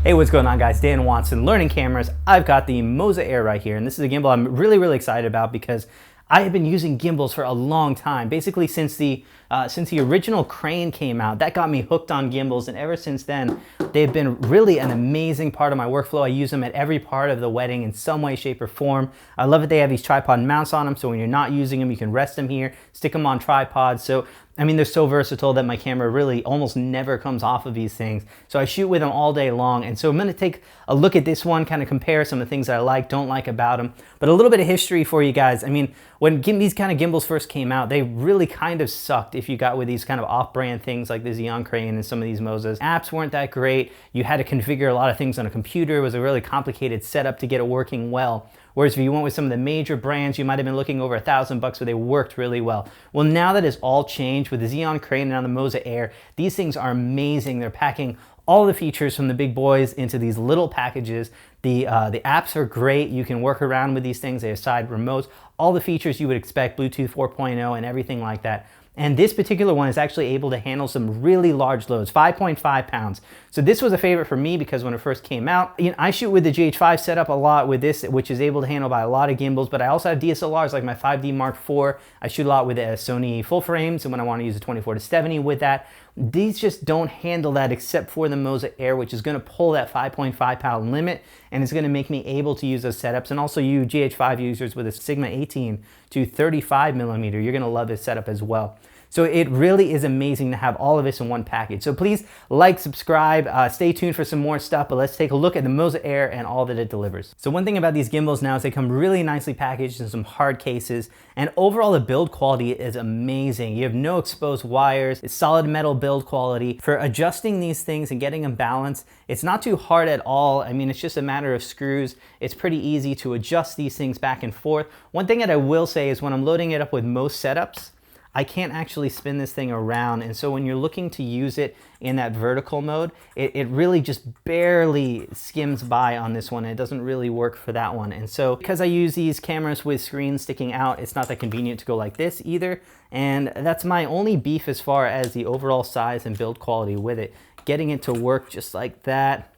Hey, what's going on guys? Dan Watson, Learning Cameras. I've got the Moza Air right here, and this is a gimbal I'm really excited about because I have been using gimbals for a long time, basically since the original crane came out. That got me hooked on gimbals, and ever since then, they've been really an amazing part of my workflow. I use them at every part of the wedding in some way, shape, or form. I love that they have these tripod mounts on them, so when you're not using them, you can rest them here, stick them on tripods. So I mean, they're so versatile that my camera really almost never comes off of these things. So I shoot with them all day long. And so I'm gonna take a look at this one, kind of compare some of the things that I like, don't like about them. But a little bit of history for you guys. I mean, when these kind of gimbals first came out, they really kind of sucked if you got with these kind of off-brand things like the Xeon Crane and some of these Mozas. Apps weren't that great. You had to configure a lot of things on a computer. It was a really complicated setup to get it working well. Whereas if you went with some of the major brands, you might have been looking over $1,000 where they worked really well. Well, now that it's all changed with the Xeon Crane and now the Moza Air, these things are amazing. They're packing all the features from the big boys into these little packages. The apps are great. You can work around with these things. They have side remotes, all the features you would expect, Bluetooth 4.0 and everything like that. And this particular one is actually able to handle some really large loads, 5.5 pounds. So this was a favorite for me because when it first came out, you know, I shoot with the GH5 setup a lot with this, which is able to handle by a lot of gimbals, but I also have DSLRs like my 5D Mark IV. I shoot a lot with Sony full frames, and when I want to use a 24-70 with that. These just don't handle that except for the Moza Air, which is going to pull that 5.5 pound limit, and it's going to make me able to use those setups. And also you GH5 users with a Sigma 18 to 35 millimeter, you're going to love this setup as well. So it really is amazing to have all of this in one package. So please like, subscribe, stay tuned for some more stuff, but let's take a look at the Moza Air and all that it delivers. So one thing about these gimbals now is they come really nicely packaged in some hard cases, and overall the build quality is amazing. You have no exposed wires, it's solid metal build quality. For adjusting these things and getting them balanced, it's not too hard at all. I mean, it's just a matter of screws. It's pretty easy to adjust these things back and forth. One thing that I will say is when I'm loading it up with most setups, I can't actually spin this thing around, and so when you're looking to use it in that vertical mode, it really just barely skims by on this one. It doesn't really work for that one. And so because I use these cameras with screens sticking out, it's not that convenient to go like this either, and that's my only beef as far as the overall size and build quality with it. Getting it to work just like that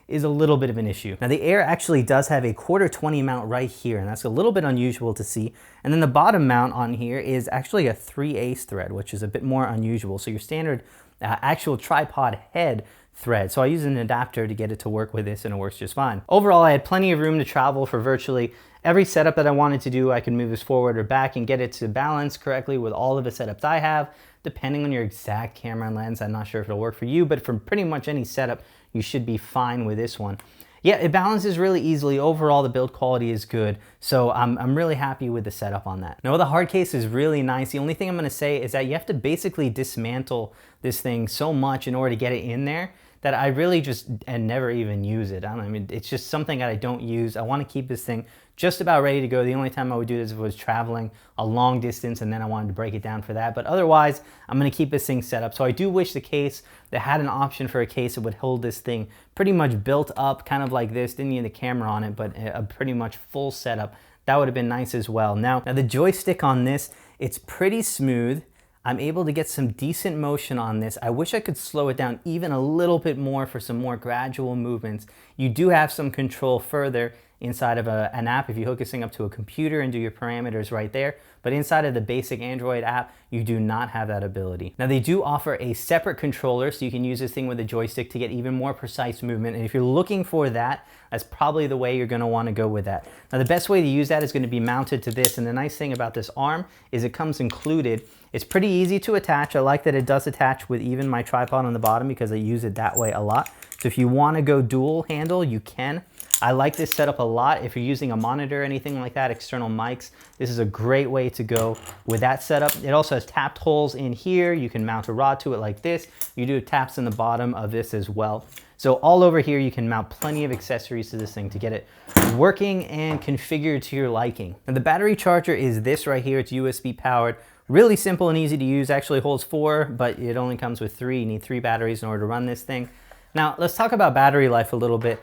is a little bit of an issue. Now the Air actually does have a 1/4-20 mount right here, and that's a little bit unusual to see. And then the bottom mount on here is actually a 3/8 thread, which is a bit more unusual. So your standard actual tripod head thread. So I use an adapter to get it to work with this, and it works just fine. Overall, I had plenty of room to travel for virtually every setup that I wanted to do. I could move this forward or back and get it to balance correctly with all of the setups I have. Depending on your exact camera and lens, I'm not sure if it'll work for you, but for pretty much any setup, you should be fine with this one. Yeah, it balances really easily. Overall, the build quality is good, so I'm really happy with the setup on that. Now, the hard case is really nice. The only thing I'm gonna say is that you have to basically dismantle this thing so much in order to get it in there that I really just never even use it. I mean, it's just something that I don't use. I wanna keep this thing just about ready to go. The only time I would do this was traveling a long distance, and then I wanted to break it down for that. But otherwise, I'm gonna keep this thing set up. So I do wish the case that had an option for a case that would hold this thing pretty much built up, kind of like this. Didn't need the camera on it, but a pretty much full setup. That would have been nice as well. Now the joystick on this, it's pretty smooth. I'm able to get some decent motion on this. I wish I could slow it down even a little bit more for some more gradual movements. You do have some control further inside of an app if you hook this thing up to a computer and do your parameters right there. But inside of the basic Android app, you do not have that ability. Now they do offer a separate controller, so you can use this thing with a joystick to get even more precise movement. And if you're looking for that, that's probably the way you're gonna wanna go with that. Now the best way to use that is gonna be mounted to this. And the nice thing about this arm is it comes included. It's pretty easy to attach. I like that it does attach with even my tripod on the bottom because I use it that way a lot. So if you wanna go dual handle, you can. I like this setup a lot. If you're using a monitor or anything like that, external mics, this is a great way to go with that setup. It also has tapped holes in here. You can mount a rod to it like this. You do taps in the bottom of this as well. So all over here, you can mount plenty of accessories to this thing to get it working and configured to your liking. And the battery charger is this right here. It's USB powered. Really simple and easy to use. Actually holds 4, but it only comes with 3. You need 3 batteries in order to run this thing. Now let's talk about battery life a little bit.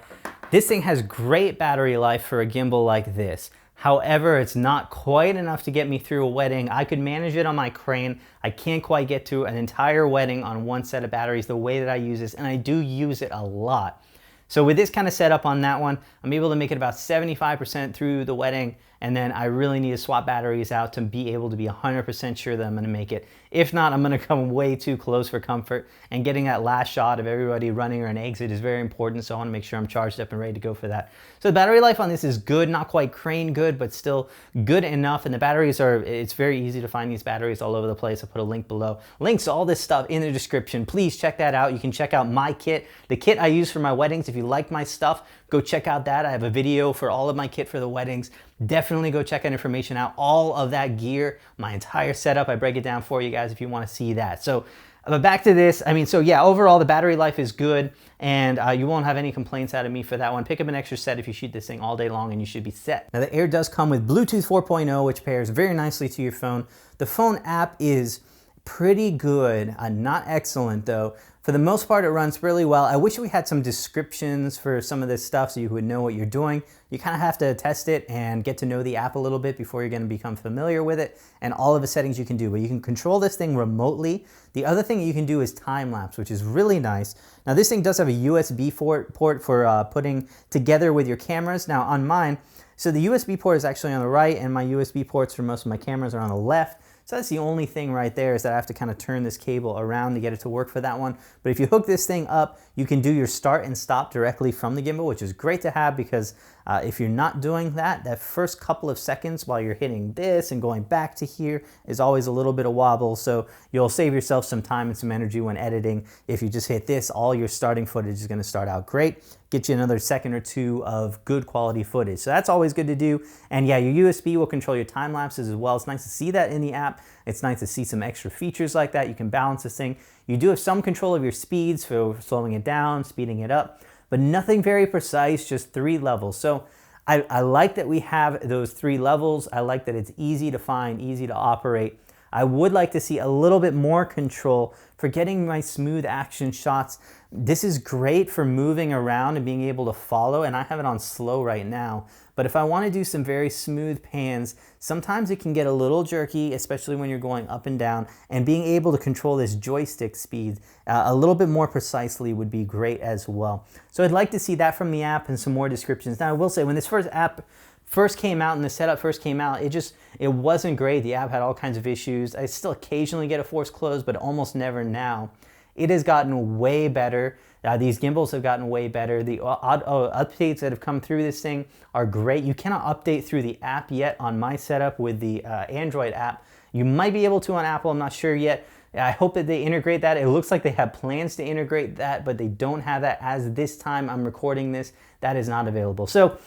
This thing has great battery life for a gimbal like this. However, it's not quite enough to get me through a wedding. I could manage it on my crane. I can't quite get to an entire wedding on one set of batteries the way that I use this, and I do use it a lot. So with this kind of setup on that one, I'm able to make it about 75% through the wedding, and then I really need to swap batteries out to be able to be 100% sure that I'm gonna make it. If not, I'm gonna come way too close for comfort, and getting that last shot of everybody running or an exit is very important, so I wanna make sure I'm charged up and ready to go for that. So the battery life on this is good, not quite crane good, but still good enough, and the batteries are, it's very easy to find these batteries all over the place. I'll put a link below. Links to all this stuff in the description. Please check that out. You can check out my kit, the kit I use for my weddings. If you like my stuff, go check out that. I have a video for all of my kit for the weddings. Definitely go check that information out. All of that gear, my entire setup, I break it down for you guys if you want to see that. So, but back to this, I mean, so yeah, overall the battery life is good, and you won't have any complaints out of me for that one. Pick up an extra set if you shoot this thing all day long and you should be set. Now the Air does come with Bluetooth 4.0, which pairs very nicely to your phone. The phone app is pretty good, not excellent though. For the most part, it runs really well. I wish we had some descriptions for some of this stuff so you would know what you're doing. You kind of have to test it and get to know the app a little bit before you're gonna become familiar with it, and all of the settings you can do. But you can control this thing remotely. The other thing you can do is time lapse, which is really nice. Now this thing does have a USB port for putting together with your cameras. Now on mine, so the USB port is actually on the right, and my USB ports for most of my cameras are on the left. So that's the only thing right there, is that I have to kind of turn this cable around to get it to work for that one. But if you hook this thing up, you can do your start and stop directly from the gimbal, which is great to have, because if you're not doing that, that first couple of seconds while you're hitting this and going back to here is always a little bit of wobble. So you'll save yourself some time and some energy when editing. If you just hit this, all your starting footage is going to start out great. Get you another second or two of good quality footage. So that's always good to do. And yeah, your USB will control your time lapses as well. It's nice to see that in the app. It's nice to see some extra features like that. You can balance this thing. You do have some control of your speeds for slowing it down, speeding it up, but nothing very precise, just 3 levels. So I like that we have those 3 levels. I like that it's easy to find, easy to operate. I would like to see a little bit more control for getting my smooth action shots. This is great for moving around and being able to follow, and I have it on slow right now. But if I want to do some very smooth pans, sometimes it can get a little jerky, especially when you're going up and down, and being able to control this joystick speed a little bit more precisely would be great as well. So I'd like to see that from the app and some more descriptions. Now I will say, when this app first came out and the setup first came out, it wasn't great. The app had all kinds of issues. I still occasionally get a force close, but almost never now. It has gotten way better. These gimbals have gotten way better. The updates that have come through this thing are great. You cannot update through the app yet on my setup with the Android app. You might be able to on Apple, I'm not sure yet. I hope that they integrate that. It looks like they have plans to integrate that, but they don't have that as this time I'm recording this. That is not available. So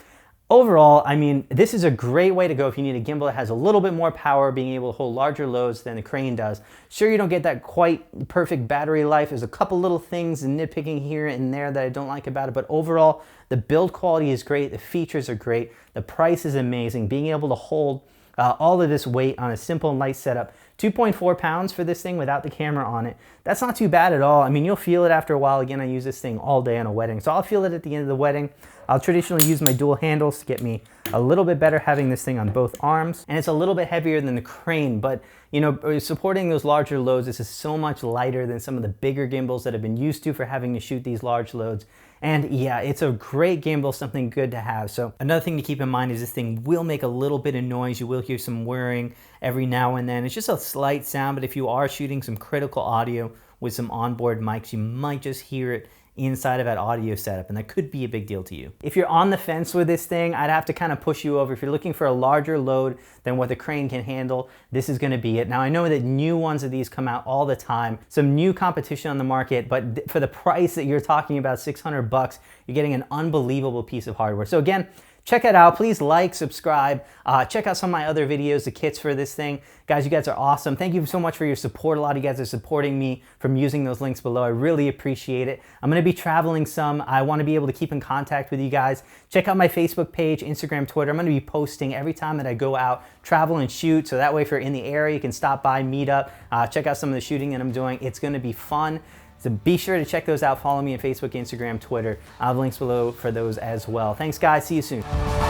overall, I mean, this is a great way to go if you need a gimbal that has a little bit more power, being able to hold larger loads than the crane does. Sure, you don't get that quite perfect battery life. There's a couple little things and nitpicking here and there that I don't like about it, but overall, the build quality is great, the features are great, the price is amazing. Being able to hold all of this weight on a simple and light setup. 2.4 pounds for this thing without the camera on it. That's not too bad at all. I mean, you'll feel it after a while. Again, I use this thing all day on a wedding, so I'll feel it at the end of the wedding. I'll traditionally use my dual handles to get me a little bit better having this thing on both arms, and it's a little bit heavier than the crane, but you know, supporting those larger loads, this is so much lighter than some of the bigger gimbals that I've been used to for having to shoot these large loads. And yeah, it's a great gimbal, something good to have. So another thing to keep in mind is this thing will make a little bit of noise. You will hear some whirring every now and then. It's just a slight sound, but if you are shooting some critical audio with some onboard mics, you might just hear it inside of that audio setup, and that could be a big deal to you. If you're on the fence with this thing, I'd have to kind of push you over. If you're looking for a larger load than what the crane can handle, this is going to be it. Now, I know that new ones of these come out all the time, some new competition on the market, but for the price that you're talking about, 600 bucks, you're getting an unbelievable piece of hardware. So again, check it out. Please like, subscribe, check out some of my other videos, the kits for this thing. Guys, you guys are awesome. Thank you so much for your support. A lot of you guys are supporting me from using those links below. I really appreciate it. I'm gonna be traveling some. I wanna be able to keep in contact with you guys. Check out my Facebook page, Instagram, Twitter. I'm gonna be posting every time that I go out, travel and shoot. So that way if you're in the area, you can stop by, meet up, check out some of the shooting that I'm doing. It's gonna be fun. So be sure to check those out. Follow me on Facebook, Instagram, Twitter. I'll have links below for those as well. Thanks, guys. See you soon.